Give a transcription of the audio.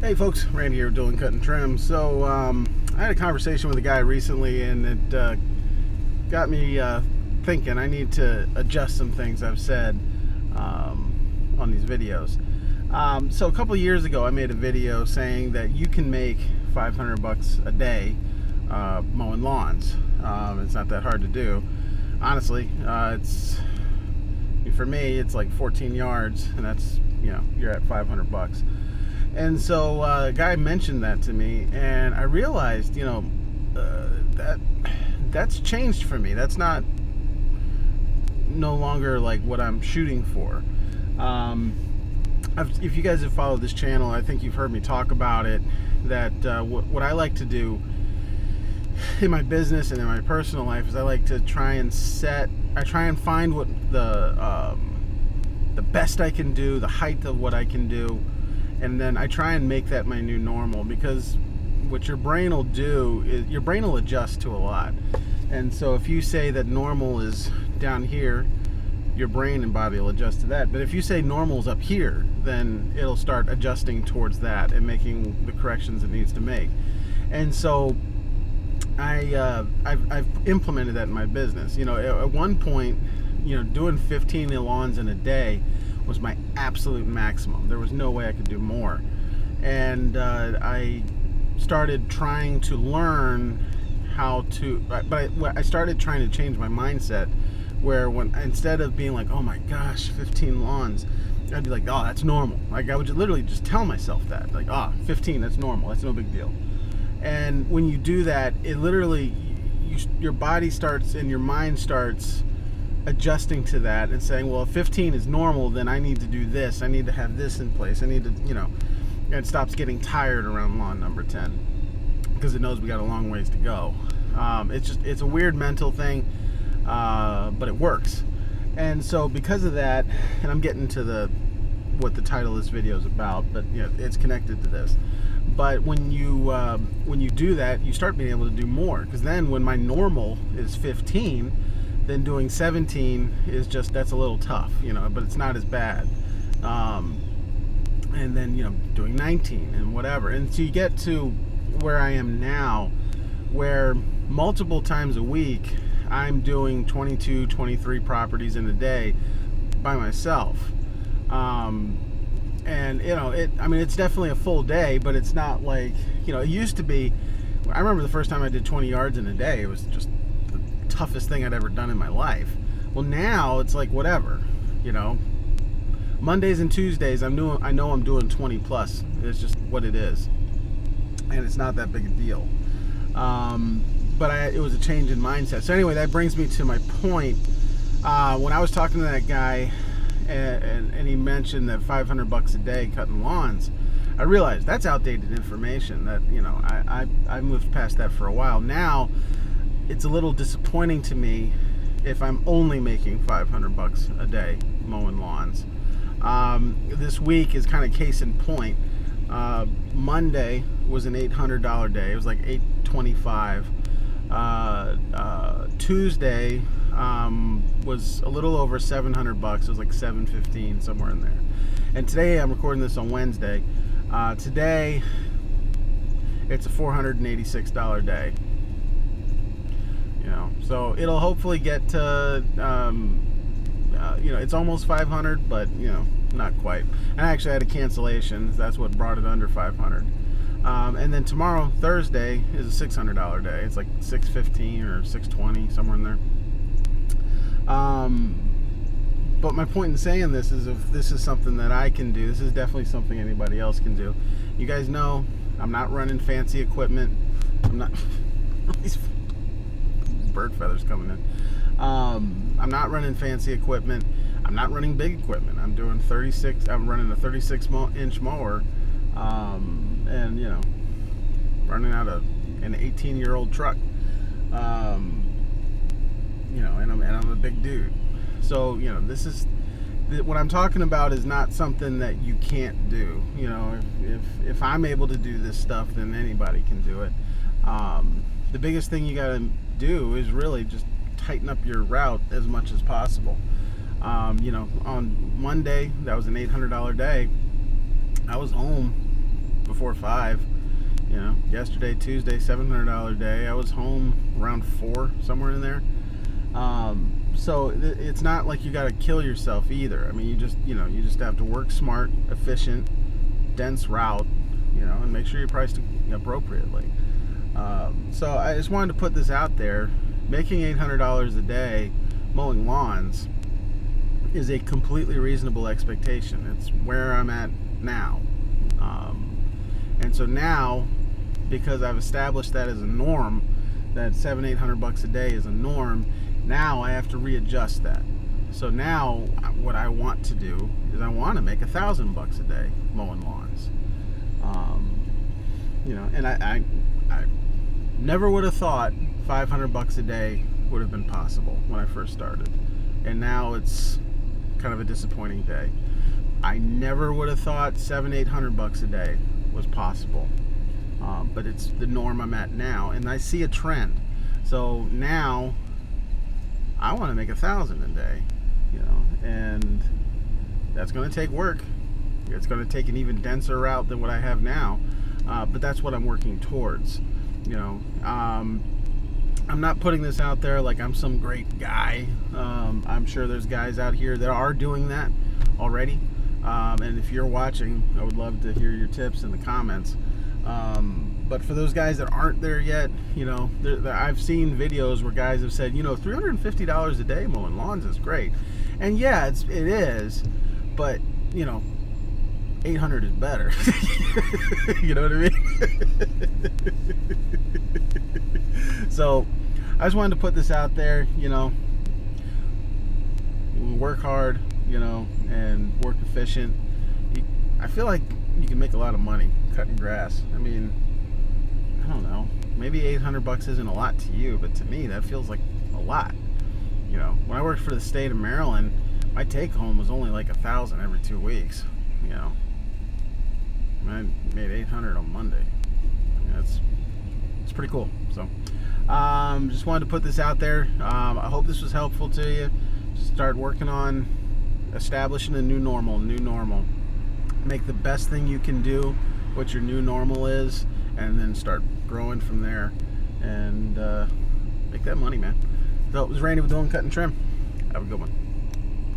Hey folks, Randy here doing Cut and Trim. So I had a conversation with a guy recently, and it got me thinking I need to adjust some things I've said on these videos. So a couple of years ago, I made a video saying that you can make $500 a day mowing lawns. It's not that hard to do, honestly. For me, it's like 14 yards, and that's you're at $500. And so a guy mentioned that to me, and I realized, that's changed for me. That's no longer like what I'm shooting for. If you guys have followed this channel, I think you've heard me talk about it, that what I like to do in my business and in my personal life is I like to try and find what the best I can do, the height of what I can do, and then I try and make that my new normal, because what your brain will do is your brain will adjust to a lot. And so if you say that normal is down here, your brain and body will adjust to that. But if you say normal is up here, then it'll start adjusting towards that and making the corrections it needs to make. And so I've implemented that in my business. At one point, doing 15 lawns in a day was my absolute maximum. There was no way I could do more. And I started trying to learn how to, I started trying to change my mindset, where instead of being like, oh my gosh, 15 lawns, I'd be like, oh, that's normal. Like, I would literally just tell myself that, like, 15, that's normal, that's no big deal. And when you do that, it literally, your body starts and your mind starts adjusting to that and saying, well, if 15 is normal, then I need to do this, I need to have this in place, I need to, and it stops getting tired around lawn number 10, because it knows we got a long ways to go. It's a weird mental thing, but it works. And so because of that, and I'm getting to what the title of this video is about, but it's connected to this. But when you do that, you start being able to do more, because then when my normal is 15, then doing 17 is that's a little tough, but it's not as bad. And then doing 19 and whatever, and so you get to where I am now, where multiple times a week I'm doing 22, 23 properties in a day by myself. And it's definitely a full day, but it's not like, it used to be. I remember the first time I did 20 yards in a day, it was just the toughest thing I'd ever done in my life. Well, now it's like whatever, Mondays and Tuesdays I know I'm doing 20 plus. It's just what it is, and it's not that big a deal. But it was a change in mindset. So anyway, that brings me to my point. When I was talking to that guy, and he mentioned that $500 a day cutting lawns, I realized that's outdated information. That I moved past that for a while. Now it's a little disappointing to me if I'm only making $500 a day mowing lawns. This week is kind of case in point. Monday was an $800 day. It was like $825. Tuesday was a little over $700. It was like $715, somewhere in there. And today, I'm recording this on Wednesday. Today it's a $486 day. So it'll hopefully get to it's almost 500, but not quite. And I actually had a cancellation. That's what brought it under 500. And then tomorrow, Thursday, is a $600 day. It's like $615 or $620, somewhere in there. But my point in saying this is, if this is something that I can do, this is definitely something anybody else can do. You guys know I'm not running fancy equipment. I'm not these bird feathers coming in. I'm not running fancy equipment. I'm not running big equipment. I'm doing 36. I'm running a 36-inch mower, and running out of an 18-year-old truck. And I'm a big dude. So this is what I'm talking about. Is not something that you can't do. If I'm able to do this stuff, then anybody can do it. The biggest thing you got to do is really just tighten up your route as much as possible. On Monday, that was an $800 day. I was home before 5. You know, yesterday, Tuesday, $700 day. I was home around 4, somewhere in there. So it's not like you got to kill yourself either. I mean, you just have to work smart, efficient, dense route, and make sure you're priced appropriately. So I just wanted to put this out there. Making $800 a day mowing lawns is a completely reasonable expectation. It's where I'm at now. And so now, because I've established that as a norm, that $700-800 a day is a norm, now I have to readjust that. So now what I want to do is I want to make $1,000 a day mowing lawns. And I never would have thought $500 a day would have been possible when I first started, and now it's kind of a disappointing day. I never would have thought $700-800 a day was possible, but it's the norm I'm at now, and I see a trend. So now I want to make $1,000 a day, and that's going to take work. It's going to take an even denser route than what I have now, but that's what I'm working towards. I'm not putting this out there like I'm some great guy. I'm sure there's guys out here that are doing that already. And if you're watching, I would love to hear your tips in the comments. But for those guys that aren't there yet, I've seen videos where guys have said, $350 a day mowing lawns is great. And yeah, it is, but 800 is better. You know what I mean? So I just wanted to put this out there. Work hard, and work efficient. I feel like you can make a lot of money cutting grass. I mean, I don't know, maybe $800 isn't a lot to you, but to me that feels like a lot. When I worked for the state of Maryland, my take home was only like $1,000 every 2 weeks. I made $800 on Monday. It's pretty cool. So just wanted to put this out there. I hope this was helpful to you. Just start working on establishing a new normal. Make the best thing you can do what your new normal is, and then start growing from there, and make that money, man. So it was Randy with Mowing, Cut and Trim. Have a good one.